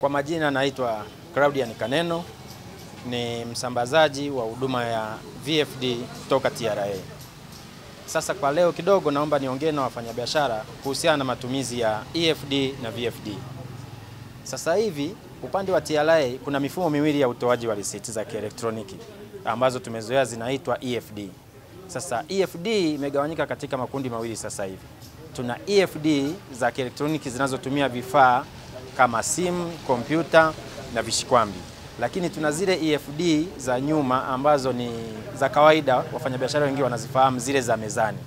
Kwa majina naitwa Claudian Kaneno, ni msambazaji wa huduma ya VFD kutoka TRA. Sasa kwa leo kidogo naomba niongee na wafanyabiashara kuhusiana na matumizi ya EFD na VFD. Sasa hivi upande wa TRA kuna mifumo miwili ya utoaji wa risiti za kielektroniki ambazo tumezoea zinaitwa EFD. Sasa EFD imegawanyika katika makundi mawili sasa hivi. Tuna EFD za kielektroniki zinazotumia vifaa kama simu, kompyuta na vishikwambi. Lakini tuna zile EFD za nyuma ambazo ni za kawaida, wafanyabiashara wengi wanazifahamu, zile za mezani.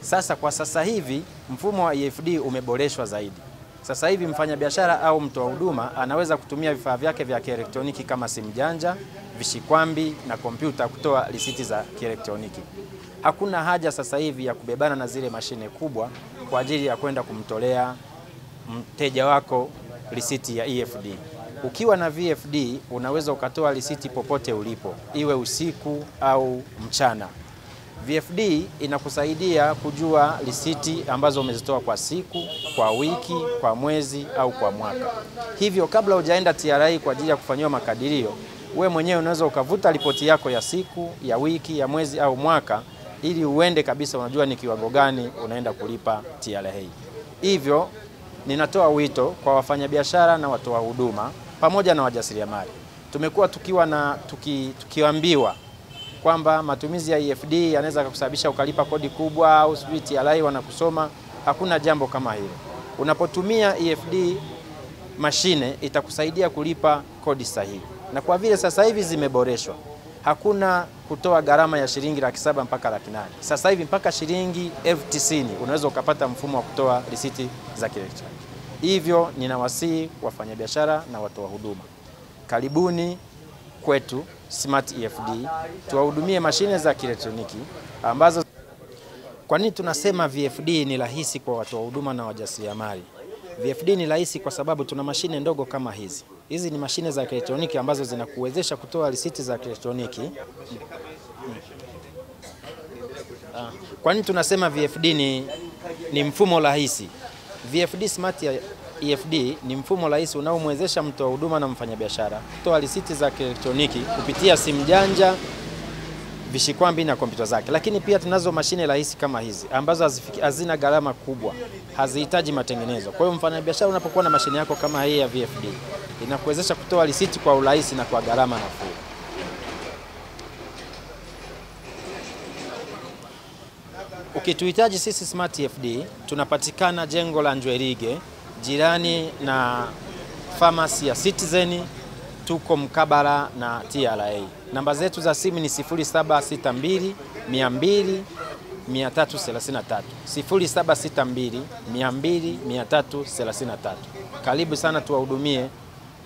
Sasa kwa sasa hivi mfumo wa EFD umeboreshwa zaidi. Sasa hivi mfanyabiashara au mtoa huduma anaweza kutumia vifaa vyake vya kielektroniki kama simu janja, vishikwambi na kompyuta kutoa risiti za kielektroniki. Hakuna haja sasa hivi ya kubebana na zile mashine kubwa kwa ajili ya kwenda kumtolea mteja wako risiti ya EFD. Ukiwa na VFD unaweza ukatoa risiti popote ulipo, iwe usiku au mchana. VFD inakusaidia kujua risiti ambazo umezitoa kwa siku, kwa wiki, kwa mwezi au kwa mwaka. Hivyo kabla hujaenda TRA kwa ajili ya kufanyiwa makadirio, wewe mwenyewe unaweza ukavuta ripoti yako ya siku, ya wiki, ya mwezi au mwaka ili uende kabisa unajua ni kiwango gani unaenda kulipa TRA. Hivyo ninatoa wito kwa wafanyabiashara na watoa huduma pamoja na wajasiriamali. Tumekuwa tukiambiwa kwamba matumizi ya EFD yanaweza kusababisha ukalipa kodi kubwa au sijui TRA wanakusoma. Hakuna jambo kama hilo. Unapotumia EFD mashine itakusaidia kulipa kodi sahihi. Na kwa vile sasa hivi zimeboreshwa, hakuna kutoa gharama ya shilingi 700,000 mpaka 800,000. Sasa hivi mpaka shilingi 90,000 unaweza ukapata mfumo wa kutoa risiti za kielektroniki. Hivyo ninawasihi wafanyabiashara na watoa huduma, karibuni kwetu Smart EFD tuwahudumie mashine za kielektroniki ambazo. Kwa nini tunasema VFD ni rahisi kwa watoa huduma na wajasiriamali? VFD ni rahisi kwa sababu tuna mashine ndogo kama hizi. Hizi ni mashine za kielektroniki ambazo zinakuwezesha kutoa risiti za kielektroniki. Kwa nini tunasema VFD ni mfumo rahisi? VFD Smart EFD ni mfumo rahisi unaomwezesha mtoa huduma na mfanyabiashara kutoa risiti za kielektroniki kupitia simu janja, vishikwambi na kompyuta zake. Lakini pia tunazo mashine rahisi kama hizi ambazo hazina gharama kubwa, hazihitaji matengenezo. Kwa hiyo mfanyabiashara unapokuwa na mashine yako kama hii ya VFD inakuwezesha kutoa risiti kwa urahisi na kwa gharama nafuu. Ukituhitaji sisi Smart EFD tunapatikana jengo la Njwerige, jirani na pharmacy ya Citizen, tuko mkabala na TRA. Namba zetu za simu ni 0762 200 333, 0762 200 333. Karibu sana tuwahudumie,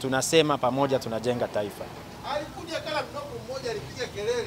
tunasema pamoja tunajenga taifa. Alikuja kala mdogo mmoja alipiga kelele.